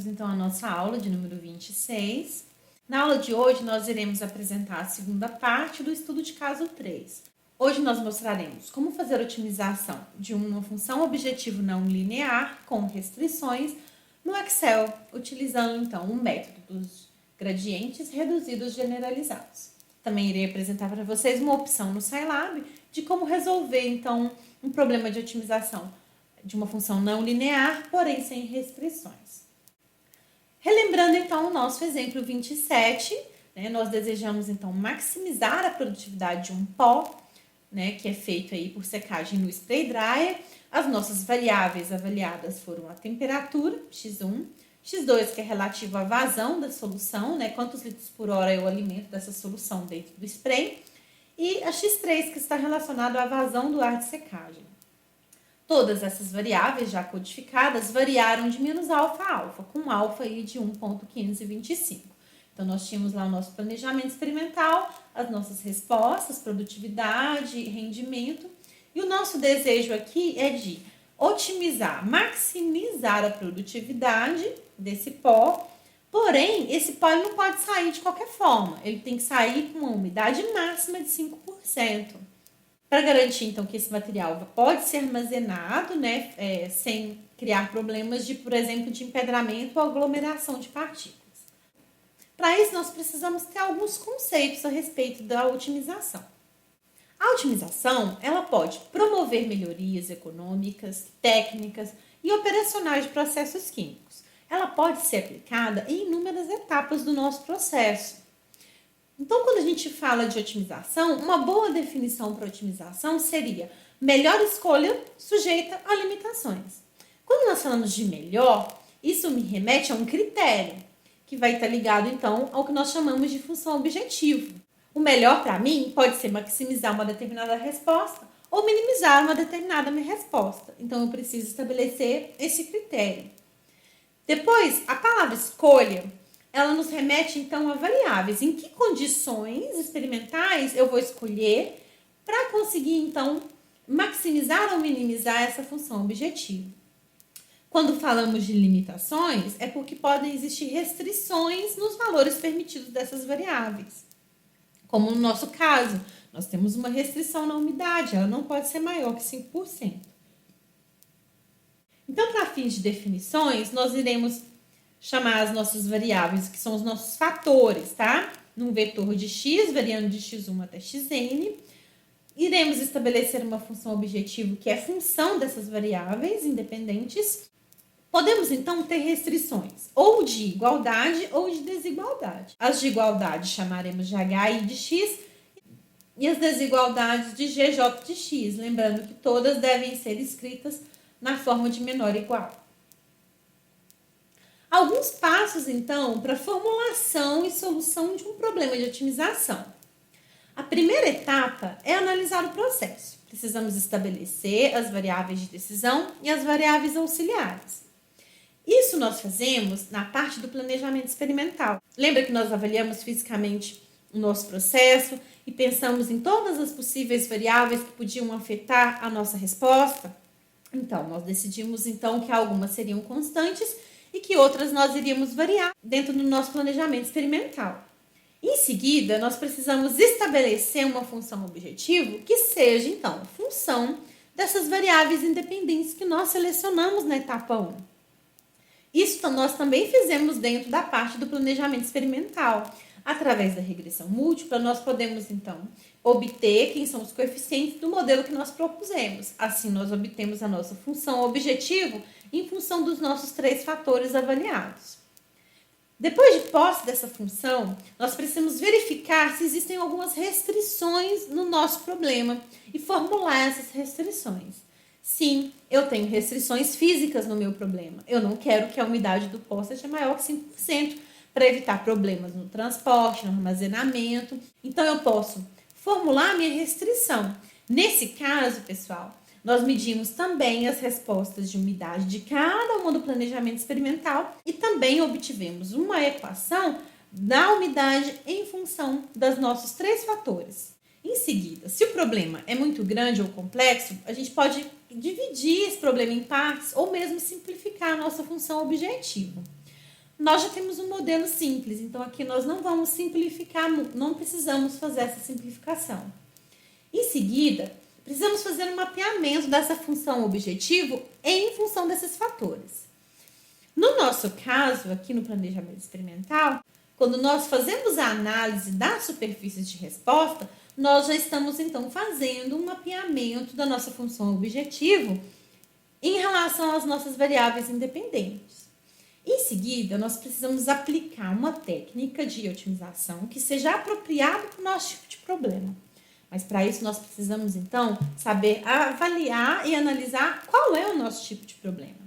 então a nossa aula de número 26. Na aula de hoje, nós iremos apresentar a segunda parte do estudo de caso 3. Hoje nós mostraremos como fazer a otimização de uma função objetivo não linear com restrições no Excel, utilizando então o método dos gradientes reduzidos generalizados. Também irei apresentar para vocês uma opção no Scilab de como resolver então um problema de otimização de uma função não linear, porém sem restrições. Relembrando então o nosso exemplo 27, nós desejamos então maximizar a produtividade de um pó, que é feito aí por secagem no spray dryer. As nossas variáveis avaliadas foram a temperatura, x1, x2, que é relativo à vazão da solução, quantos litros por hora eu alimento dessa solução dentro do spray, e a x3, que está relacionado à vazão do ar de secagem. Todas essas variáveis já codificadas variaram de menos alfa a alfa, com alfa aí de 1,525. Então, nós tínhamos lá o nosso planejamento experimental, as nossas respostas, produtividade, rendimento. E o nosso desejo aqui é de otimizar, maximizar a produtividade desse pó. Porém, esse pó não pode sair de qualquer forma. Ele tem que sair com uma umidade máxima de 5%. Para garantir, então, que esse material pode ser armazenado, sem criar problemas de, por exemplo, de empedramento ou aglomeração de partículas. Para isso, nós precisamos ter alguns conceitos a respeito da otimização. A otimização, ela pode promover melhorias econômicas, técnicas e operacionais de processos químicos. Ela pode ser aplicada em inúmeras etapas do nosso processo. Então, quando a gente fala de otimização, uma boa definição para otimização seria melhor escolha sujeita a limitações. Quando nós falamos de melhor, isso me remete a um critério, que vai estar ligado, então, ao que nós chamamos de função objetivo. O melhor para mim pode ser maximizar uma determinada resposta ou minimizar uma determinada resposta. Então, eu preciso estabelecer esse critério. Depois, a palavra escolha, ela nos remete, então, a variáveis. Em que condições experimentais eu vou escolher para conseguir, então, maximizar ou minimizar essa função objetivo? Quando falamos de limitações, é porque podem existir restrições nos valores permitidos dessas variáveis. Como no nosso caso, nós temos uma restrição na umidade, ela não pode ser maior que 5%. Então, para fins de definições, nós iremos chamar as nossas variáveis, que são os nossos fatores, tá? Num vetor de x, variando de x1 até xn. Iremos estabelecer uma função objetivo, que é a função dessas variáveis independentes. Podemos, então, ter restrições ou de igualdade ou de desigualdade. As de igualdade chamaremos de hi de x e as desigualdades de gj de x. Lembrando que todas devem ser escritas na forma de menor ou igual. Alguns passos, então, para formulação e solução de um problema de otimização. A primeira etapa é analisar o processo. Precisamos estabelecer as variáveis de decisão e as variáveis auxiliares. Isso nós fazemos na parte do planejamento experimental. Lembra que nós avaliamos fisicamente o nosso processo e pensamos em todas as possíveis variáveis que podiam afetar a nossa resposta? Então, nós decidimos então que algumas seriam constantes e que outras nós iríamos variar dentro do nosso planejamento experimental. Em seguida, nós precisamos estabelecer uma função objetivo que seja, então, a função dessas variáveis independentes que nós selecionamos na etapa 1. Isso nós também fizemos dentro da parte do planejamento experimental. Através da regressão múltipla, nós podemos, então, obter quem são os coeficientes do modelo que nós propusemos. Assim, nós obtemos a nossa função objetivo em função dos nossos 3 fatores avaliados. Depois de posse dessa função, nós precisamos verificar se existem algumas restrições no nosso problema e formular essas restrições. Sim, eu tenho restrições físicas no meu problema. Eu não quero que a umidade do pó seja maior que 5%, para evitar problemas no transporte, no armazenamento. Então, eu posso formular a minha restrição. Nesse caso, pessoal, nós medimos também as respostas de umidade de cada uma do planejamento experimental e também obtivemos uma equação da umidade em função dos nossos 3 fatores. Em seguida, se o problema é muito grande ou complexo, a gente pode dividir esse problema em partes ou mesmo simplificar a nossa função objetivo. nós já temos um modelo simples. Então, aqui nós não vamos simplificar, não precisamos fazer essa simplificação. Em seguida, precisamos fazer um mapeamento dessa função objetivo em função desses fatores. No nosso caso, aqui no planejamento experimental, quando nós fazemos a análise das superfícies de resposta, nós já estamos, então, fazendo um mapeamento da nossa função objetivo em relação às nossas variáveis independentes. Em seguida, nós precisamos aplicar uma técnica de otimização que seja apropriada para o nosso tipo de problema. Mas para isso nós precisamos, então, saber avaliar e analisar qual é o nosso tipo de problema.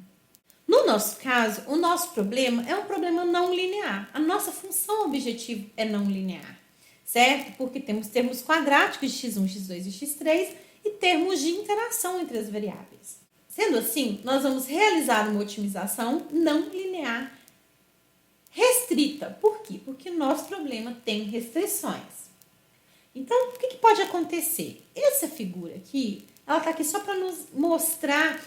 No nosso caso, o nosso problema é um problema não linear. A nossa função objetivo é não linear, certo? Porque temos termos quadráticos de x1, x2 e x3 e termos de interação entre as variáveis. Sendo assim, nós vamos realizar uma otimização não linear restrita. Por quê? Porque o nosso problema tem restrições. Então, o que pode acontecer? Essa figura aqui, ela está aqui só para nos mostrar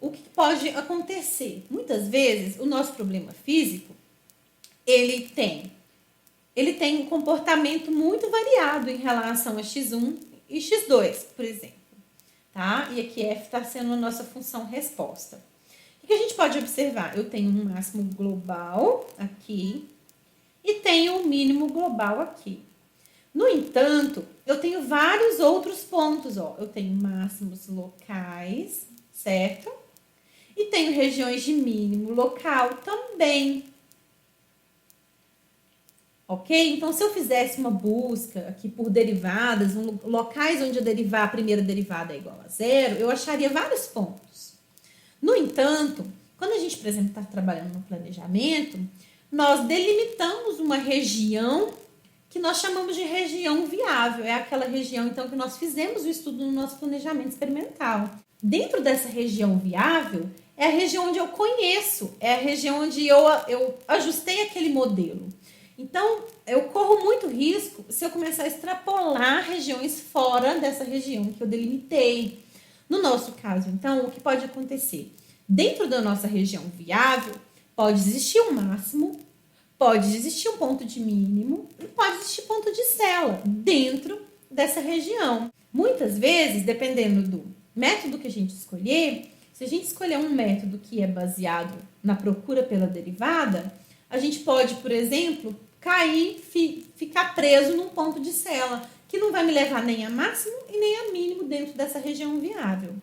o que pode acontecer. Muitas vezes, o nosso problema físico, ele tem um comportamento muito variado em relação a x1 e x2, por exemplo. Tá? E aqui f está sendo a nossa função resposta. O que a gente pode observar? Eu tenho um máximo global aqui e tenho um mínimo global aqui. No entanto, eu tenho vários outros pontos, ó. Eu tenho máximos locais, certo? E tenho regiões de mínimo local também. Ok? Então, se eu fizesse uma busca aqui por derivadas, locais onde a primeira derivada é igual a zero, eu acharia vários pontos. No entanto, quando a gente, por exemplo, está trabalhando no planejamento, nós delimitamos uma região que nós chamamos de região viável. É aquela região, então, que nós fizemos o estudo no nosso planejamento experimental. Dentro dessa região viável, é a região onde eu conheço, é a região onde eu ajustei aquele modelo. Então, eu corro muito risco se eu começar a extrapolar regiões fora dessa região que eu delimitei. No nosso caso, então, o que pode acontecer? Dentro da nossa região viável, pode existir um máximo, pode existir um ponto de mínimo e pode existir ponto de cela dentro dessa região. Muitas vezes, dependendo do método que a gente escolher, se a gente escolher um método que é baseado na procura pela derivada, a gente pode, por exemplo, ficar preso num ponto de cela, que não vai me levar nem a máximo e nem a mínimo dentro dessa região viável.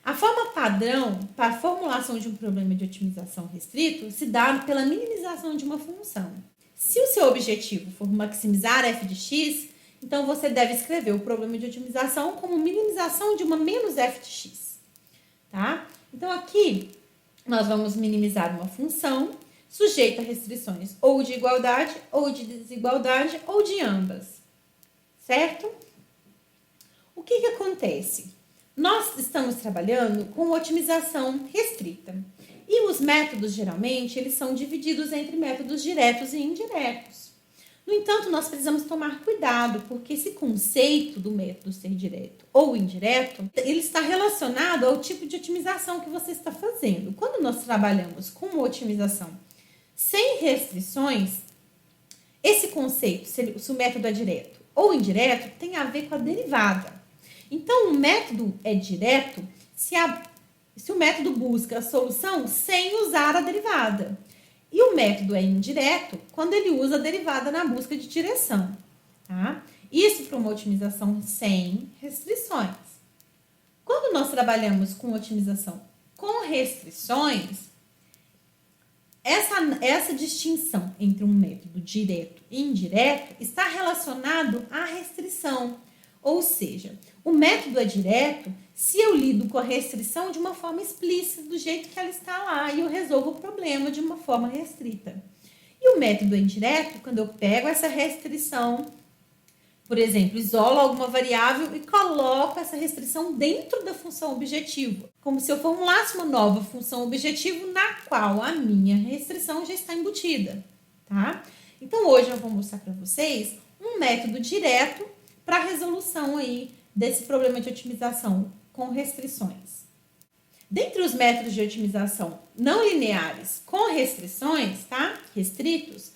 A forma padrão para a formulação de um problema de otimização restrito se dá pela minimização de uma função. Se o seu objetivo for maximizar f de x, então você deve escrever o problema de otimização como minimização de uma menos f de x. Tá? Então, aqui nós vamos minimizar uma função sujeita a restrições ou de igualdade, ou de desigualdade, ou de ambas. Certo? O que acontece? Nós estamos trabalhando com otimização restrita. E os métodos, geralmente, eles são divididos entre métodos diretos e indiretos. No entanto, nós precisamos tomar cuidado, porque esse conceito do método ser direto ou indireto, ele está relacionado ao tipo de otimização que você está fazendo. Quando nós trabalhamos com uma otimização sem restrições, esse conceito, se o método é direto ou indireto, tem a ver com a derivada. Então, o método é direto se o método busca a solução sem usar a derivada. E o método é indireto quando ele usa a derivada na busca de direção. Tá? Isso para uma otimização sem restrições. Quando nós trabalhamos com otimização com restrições, essa distinção entre um método direto e indireto está relacionado à restrição. Ou seja, o método é direto se eu lido com a restrição de uma forma explícita, do jeito que ela está lá, e eu resolvo o problema de uma forma restrita. E o método é indireto quando eu pego essa restrição, por exemplo, isolo alguma variável e coloco essa restrição dentro da função objetivo, como se eu formulasse uma nova função objetivo na qual a minha restrição já está embutida, tá? Então, hoje eu vou mostrar para vocês um método direto para a resolução aí desse problema de otimização com restrições. Dentre os métodos de otimização não lineares com restrições, tá? Restritos,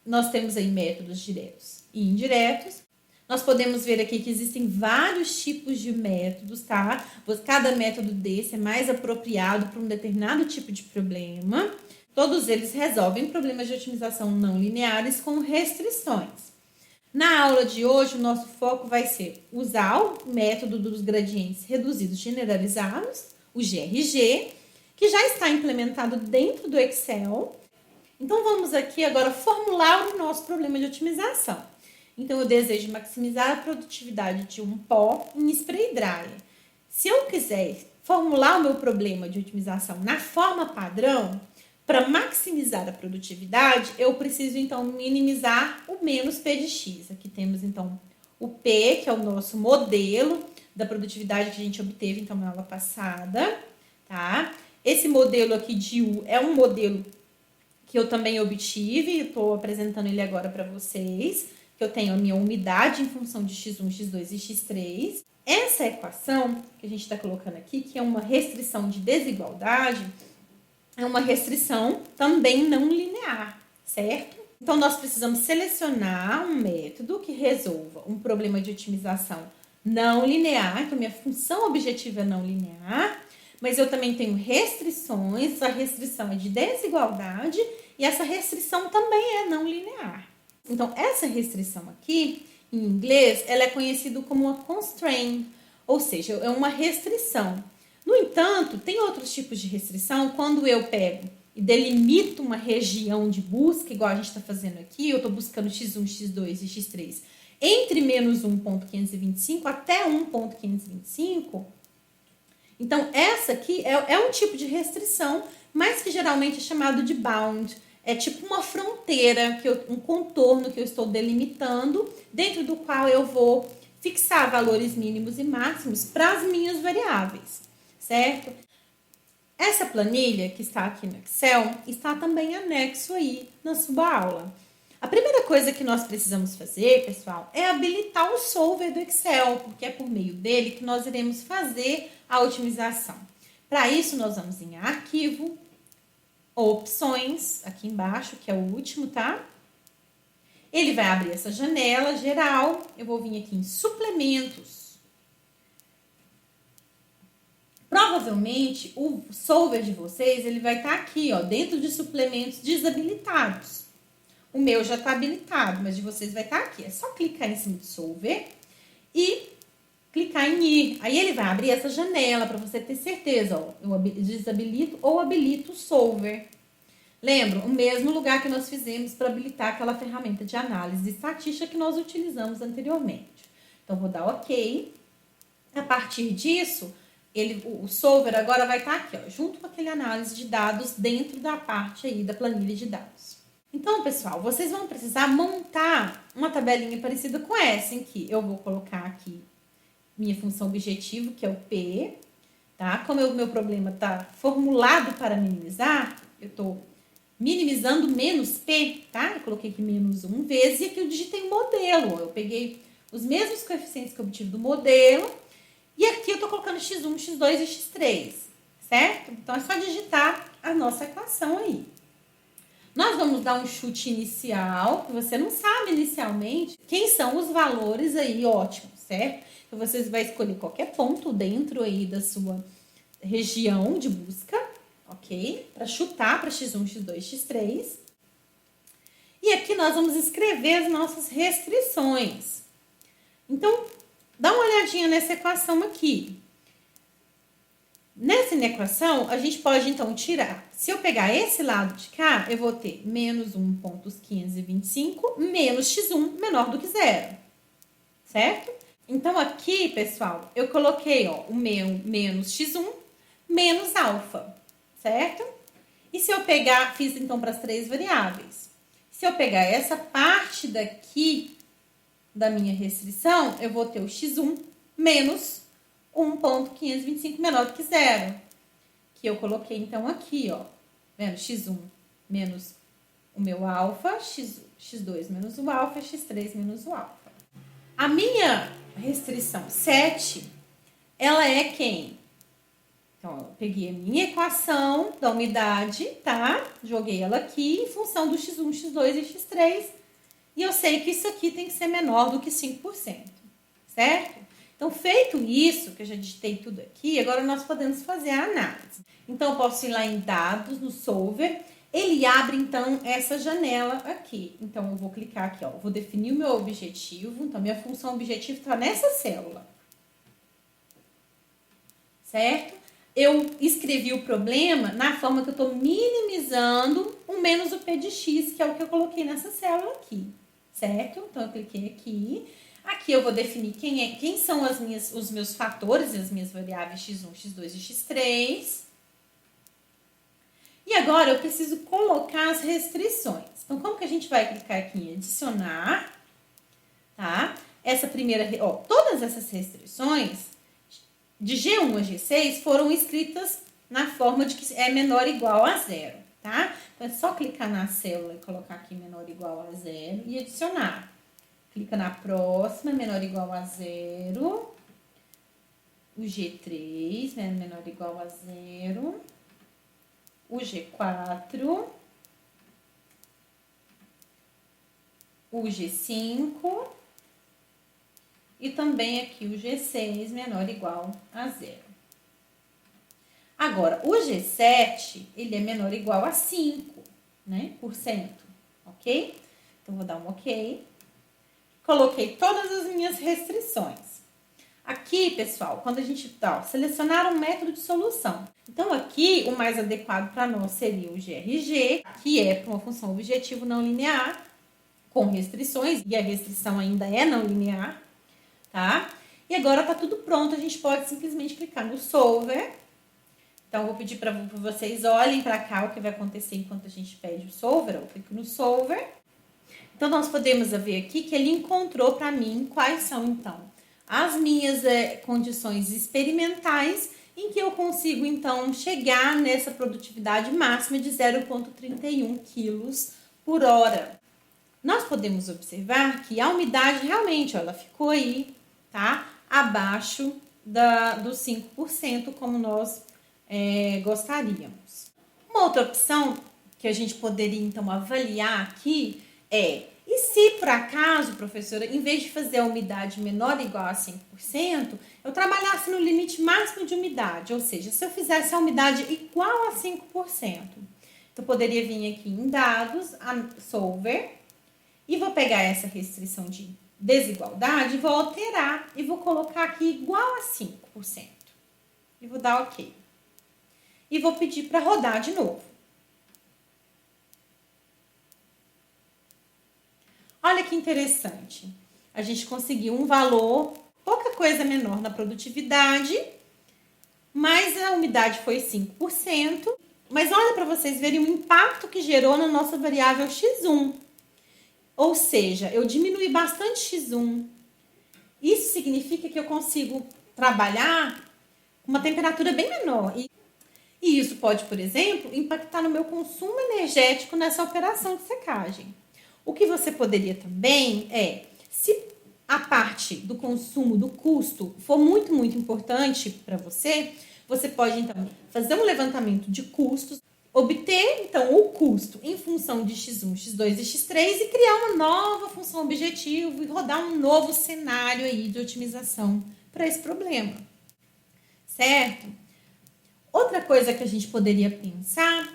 nós temos aí métodos diretos e indiretos. Nós podemos ver aqui que existem vários tipos de métodos, tá? Cada método desse é mais apropriado para um determinado tipo de problema. Todos eles resolvem problemas de otimização não lineares com restrições. Na aula de hoje, o nosso foco vai ser usar o método dos gradientes reduzidos generalizados, o GRG, que já está implementado dentro do Excel. Então, vamos aqui agora formular o nosso problema de otimização. Então, eu desejo maximizar a produtividade de um pó em spray dryer. Se eu quiser formular o meu problema de otimização na forma padrão, para maximizar a produtividade, eu preciso, então, minimizar o menos P de X. Aqui temos, então, o P, que é o nosso modelo da produtividade que a gente obteve, então, na aula passada, tá? Esse modelo aqui de U é um modelo que eu também obtive, estou apresentando ele agora para vocês, que eu tenho a minha umidade em função de X1, X2 e X3. Essa equação que a gente está colocando aqui, que é uma restrição de desigualdade, é uma restrição também não linear, certo? Então, nós precisamos selecionar um método que resolva um problema de otimização não linear. Então, minha função objetiva é não linear, mas eu também tenho restrições. Essa restrição é de desigualdade e essa restrição também é não linear. Então, essa restrição aqui, em inglês, ela é conhecida como uma constraint, ou seja, é uma restrição. No entanto, tem outros tipos de restrição. Quando eu pego e delimito uma região de busca, igual a gente está fazendo aqui, eu estou buscando x1, x2 e x3 entre menos 1.525 até 1.525. Então, essa aqui é um tipo de restrição, mas que geralmente é chamado de bound. É tipo uma fronteira, um contorno que eu estou delimitando, dentro do qual eu vou fixar valores mínimos e máximos para as minhas variáveis, certo? Essa planilha que está aqui no Excel está também anexo aí na sua aula. A primeira coisa que nós precisamos fazer, pessoal, é habilitar o solver do Excel, porque é por meio dele que nós iremos fazer a otimização. Para isso, nós vamos em Arquivo, Opções, aqui embaixo, que é o último, tá? Ele vai abrir essa janela geral. Eu vou vir aqui em Suplementos. Provavelmente, o solver de vocês, ele vai estar aqui, ó, dentro de suplementos desabilitados. O meu já está habilitado, mas de vocês vai estar aqui. É só clicar em cima do solver e clicar em ir. Aí ele vai abrir essa janela para você ter certeza, ó, eu desabilito ou habilito o solver. Lembra? O mesmo lugar que nós fizemos para habilitar aquela ferramenta de análise estatística que nós utilizamos anteriormente. Então, vou dar OK. A partir disso, o solver agora vai estar aqui, ó, junto com aquele análise de dados dentro da parte aí da planilha de dados. Então, pessoal, vocês vão precisar montar uma tabelinha parecida com essa, em que eu vou colocar aqui minha função objetivo, que é o P, tá? Como o meu problema está formulado para minimizar, eu estou minimizando menos P, tá? Eu coloquei aqui menos 1 vezes e aqui eu digitei um modelo. Eu peguei os mesmos coeficientes que eu obtive do modelo e aqui eu estou colocando x1, x2 e x3, certo? Então, é só digitar a nossa equação aí. Nós vamos dar um chute inicial, que você não sabe inicialmente quem são os valores aí ótimos, certo? Então, você vai escolher qualquer ponto dentro aí da sua região de busca, ok? Para chutar para x1, x2, x3. E aqui nós vamos escrever as nossas restrições. Então, dá uma olhadinha nessa equação aqui. Nessa equação, a gente pode, então, tirar. Se eu pegar esse lado de cá, eu vou ter menos 1.525 menos x1 menor do que zero. Certo? Então, aqui, pessoal, eu coloquei, ó, o meu menos x1 menos alfa. Certo? E se eu pegar, fiz, então, para as três variáveis. Se eu pegar essa parte daqui da minha restrição, eu vou ter o x1 menos 1.525 menor do que zero, que eu coloquei, então, aqui, ó, vendo? X1 menos o meu alfa, x2 menos o alfa, x3 menos o alfa. A minha restrição 7, ela é quem? Então, eu peguei a minha equação da umidade, tá? Joguei ela aqui em função do x1, x2 e x3. E eu sei que isso aqui tem que ser menor do que 5%, certo? Então, feito isso, que eu já digitei tudo aqui, agora nós podemos fazer a análise. Então, eu posso ir lá em dados, no solver. Ele abre, então, essa janela aqui. Então, eu vou clicar aqui, ó. Vou definir o meu objetivo. Então, minha função objetivo está nessa célula. Certo? Eu escrevi o problema na forma que eu estou minimizando o menos o P de X, que é o que eu coloquei nessa célula aqui. Certo? Então, eu cliquei aqui. Aqui eu vou definir quem são os meus fatores, as minhas variáveis x1, x2 e x3. E agora eu preciso colocar as restrições. Então, como que a gente vai clicar aqui em adicionar, tá? Essa primeira, ó, todas essas restrições de G1 a G6 foram escritas na forma de que é menor ou igual a zero, tá? Então, é só clicar na célula e colocar aqui menor ou igual a zero e adicionar. Clica na próxima, menor ou igual a zero. O G3, né, menor ou igual a zero. O G4, o G5 e também aqui o G6 menor ou igual a zero. Agora, o G7, ele é menor ou igual a 5, né, por cento, ok? Então, vou dar um ok. Coloquei todas as minhas restrições. Aqui, pessoal, quando a gente selecionar um método de solução. Então, aqui, o mais adequado para nós seria o GRG, que é para uma função objetivo não linear, com restrições, e a restrição ainda é não linear, tá? E agora tá tudo pronto, a gente pode simplesmente clicar no Solver. Então, eu vou pedir para vocês olhem para cá o que vai acontecer enquanto a gente pede o Solver. Eu clico no Solver. Então, nós podemos ver aqui que ele encontrou para mim quais são, então, as minhas condições experimentais em que eu consigo, então, chegar nessa produtividade máxima de 0,31 quilos por hora. Nós podemos observar que a umidade realmente, ó, ela ficou aí, tá? Abaixo dos 5%, como nós gostaríamos. Uma outra opção que a gente poderia, então, avaliar aqui e se por acaso, professora, em vez de fazer a umidade menor ou igual a 5%, eu trabalhasse no limite máximo de umidade, ou seja, se eu fizesse a umidade igual a 5%, então eu poderia vir aqui em dados, a Solver, e vou pegar essa restrição de desigualdade, vou alterar e vou colocar aqui igual a 5%. E vou dar OK. E vou pedir para rodar de novo. Olha que interessante. A gente conseguiu um valor, pouca coisa menor na produtividade, mas a umidade foi 5%. Mas olha para vocês verem o impacto que gerou na nossa variável x1. Ou seja, eu diminui bastante x1. Isso significa que eu consigo trabalhar com uma temperatura bem menor. E isso pode, por exemplo, impactar no meu consumo energético nessa operação de secagem. O que você poderia também se a parte do consumo, do custo, for muito, muito importante para você, você pode, então, fazer um levantamento de custos, obter, então, o custo em função de x1, x2 e x3 e criar uma nova função objetivo e rodar um novo cenário aí de otimização para esse problema, certo? Outra coisa que a gente poderia pensar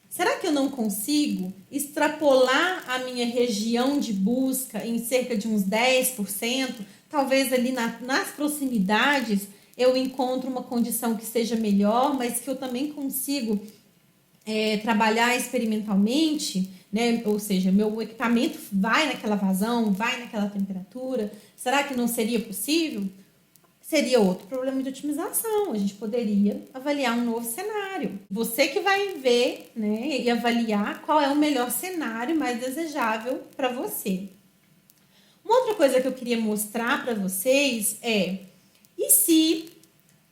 será que eu não consigo extrapolar a minha região de busca em cerca de uns 10%? Talvez ali nas proximidades eu encontro uma condição que seja melhor, mas que eu também consigo trabalhar experimentalmente, né? Ou seja, meu equipamento vai naquela vazão, vai naquela temperatura. Será que não seria possível? Seria outro problema de otimização. A gente poderia avaliar um novo cenário. Você que vai ver, né, e avaliar qual é o melhor cenário mais desejável para você. Uma outra coisa que eu queria mostrar para vocês e se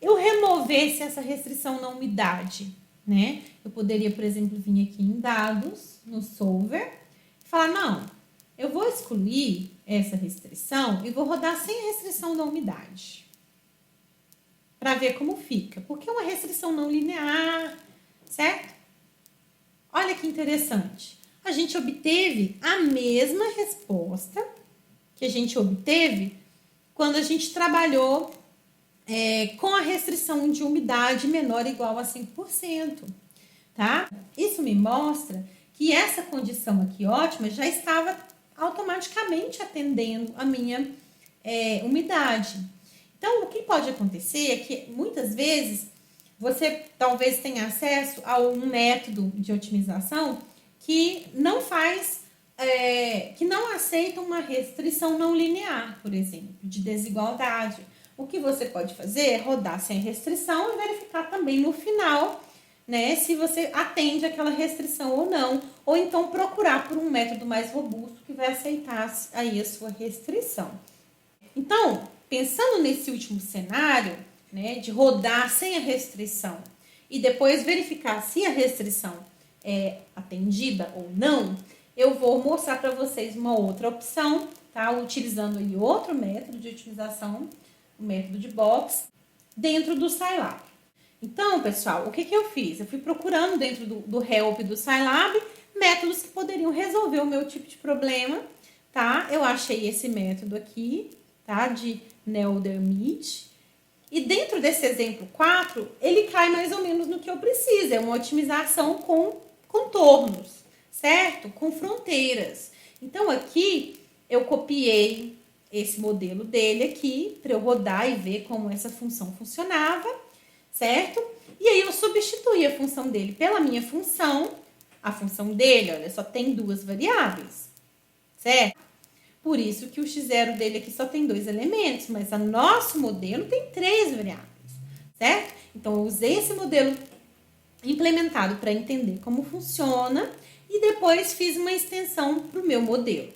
eu removesse essa restrição na umidade, né? Eu poderia, por exemplo, vir aqui em dados, no Solver, e falar, não, eu vou excluir essa restrição e vou rodar sem restrição da umidade. para ver como fica, porque é uma restrição não linear, certo? Olha que interessante. A gente obteve a mesma resposta que a gente obteve quando a gente trabalhou com a restrição de umidade menor ou igual a 5%, tá? Isso me mostra que essa condição aqui ótima já estava automaticamente atendendo a minha umidade. Então, o que pode acontecer é que muitas vezes você talvez tenha acesso a um método de otimização que não que não aceita uma restrição não linear, por exemplo, de desigualdade. O que você pode fazer é rodar sem restrição e verificar também no final, né, se você atende aquela restrição ou não, ou então procurar por um método mais robusto que vai aceitar aí a sua restrição. Então, pensando nesse último cenário, né, de rodar sem a restrição e depois verificar se a restrição é atendida ou não, eu vou mostrar para vocês uma outra opção, tá? Utilizando aí outro método de otimização, o método de box, dentro do Scilab. Então, pessoal, o que eu fiz? Eu fui procurando dentro do help do Scilab métodos que poderiam resolver o meu tipo de problema, tá? Eu achei esse método aqui, tá? De Nelder-Mead. E dentro desse exemplo 4, ele cai mais ou menos no que eu preciso. É uma otimização com contornos, certo? Com fronteiras. Então, aqui eu copiei esse modelo dele aqui para eu rodar e ver como essa função funcionava, certo? E aí eu substituí a função dele pela minha função. A função dele, olha, só tem 2 variáveis, certo? Por isso que o x0 dele aqui só tem 2 elementos, mas o nosso modelo tem 3 variáveis, certo? Então, eu usei esse modelo implementado para entender como funciona e depois fiz uma extensão para o meu modelo.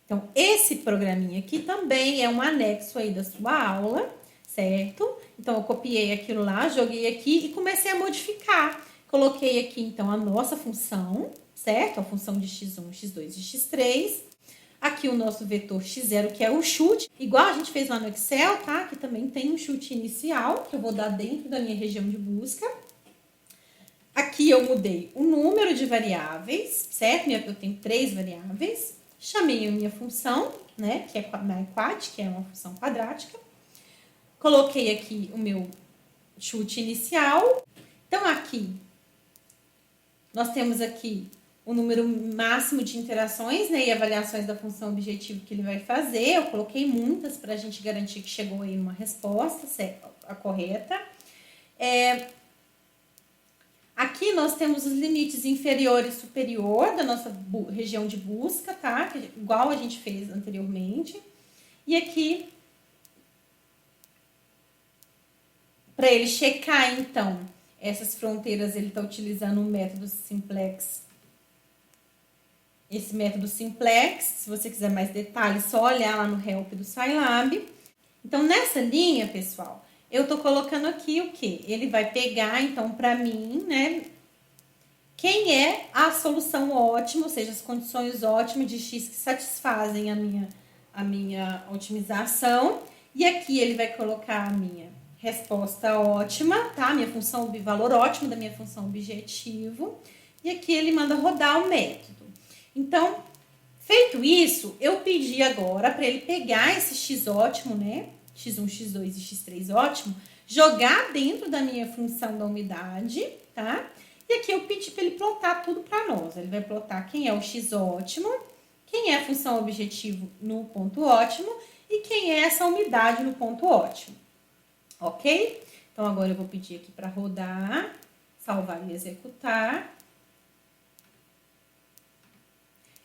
Então, esse programinha aqui também é um anexo aí da sua aula, certo? Então, eu copiei aquilo lá, joguei aqui e comecei a modificar. Coloquei aqui, então, a nossa função, certo? A função de x1, x2 e x3. Aqui o nosso vetor x0, que é o chute, igual a gente fez lá no Excel, tá? Que também tem um chute inicial, que eu vou dar dentro da minha região de busca. Aqui eu mudei o número de variáveis, certo? Eu tenho 3 variáveis. Chamei a minha função, né? Que é MyQuad, que é uma função quadrática. Coloquei aqui o meu chute inicial. Então, aqui, nós temos aqui o número máximo de interações, né, e avaliações da função objetivo que ele vai fazer. Eu coloquei muitas para a gente garantir que chegou aí uma resposta a correta. Aqui nós temos os limites inferior e superior da nossa região de busca, tá? Igual a gente fez anteriormente. E aqui, para ele checar, então, essas fronteiras, ele está utilizando o método simplex. Esse método simplex, se você quiser mais detalhes, só olhar lá no help do Scilab. Então, nessa linha, pessoal, eu tô colocando aqui o quê? Ele vai pegar, então, para mim, né, quem é a solução ótima, ou seja, as condições ótimas de x que satisfazem a minha otimização. E aqui ele vai colocar a minha resposta ótima, tá? Minha função, o valor ótimo da minha função objetivo. E aqui ele manda rodar o método. Então, feito isso, eu pedi agora para ele pegar esse x ótimo, né? x1, x2 e x3 ótimo, jogar dentro da minha função da umidade, tá? E aqui eu pedi para ele plotar tudo para nós. Ele vai plotar quem é o x ótimo, quem é a função objetivo no ponto ótimo e quem é essa umidade no ponto ótimo. Ok? Então, agora eu vou pedir aqui para rodar, salvar e executar.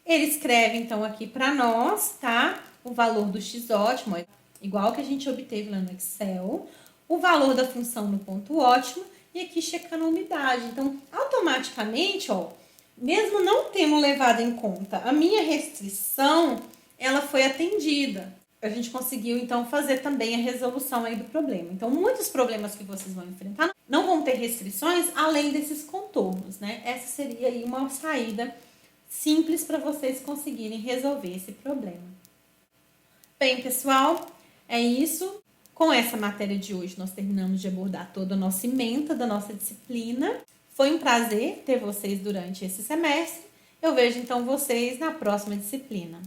Ele escreve, então, aqui para nós, tá? O valor do x ótimo, igual que a gente obteve lá no Excel. O valor da função no ponto ótimo e aqui checando a umidade. Então, automaticamente, ó, mesmo não tendo levado em conta a minha restrição, ela foi atendida. A gente conseguiu, então, fazer também a resolução aí do problema. Então, muitos problemas que vocês vão enfrentar não vão ter restrições além desses contornos, né? Essa seria aí uma saída simples para vocês conseguirem resolver esse problema. Bem, pessoal, é isso. Com essa matéria de hoje, nós terminamos de abordar toda a nossa ementa da nossa disciplina. Foi um prazer ter vocês durante esse semestre. Eu vejo então vocês na próxima disciplina.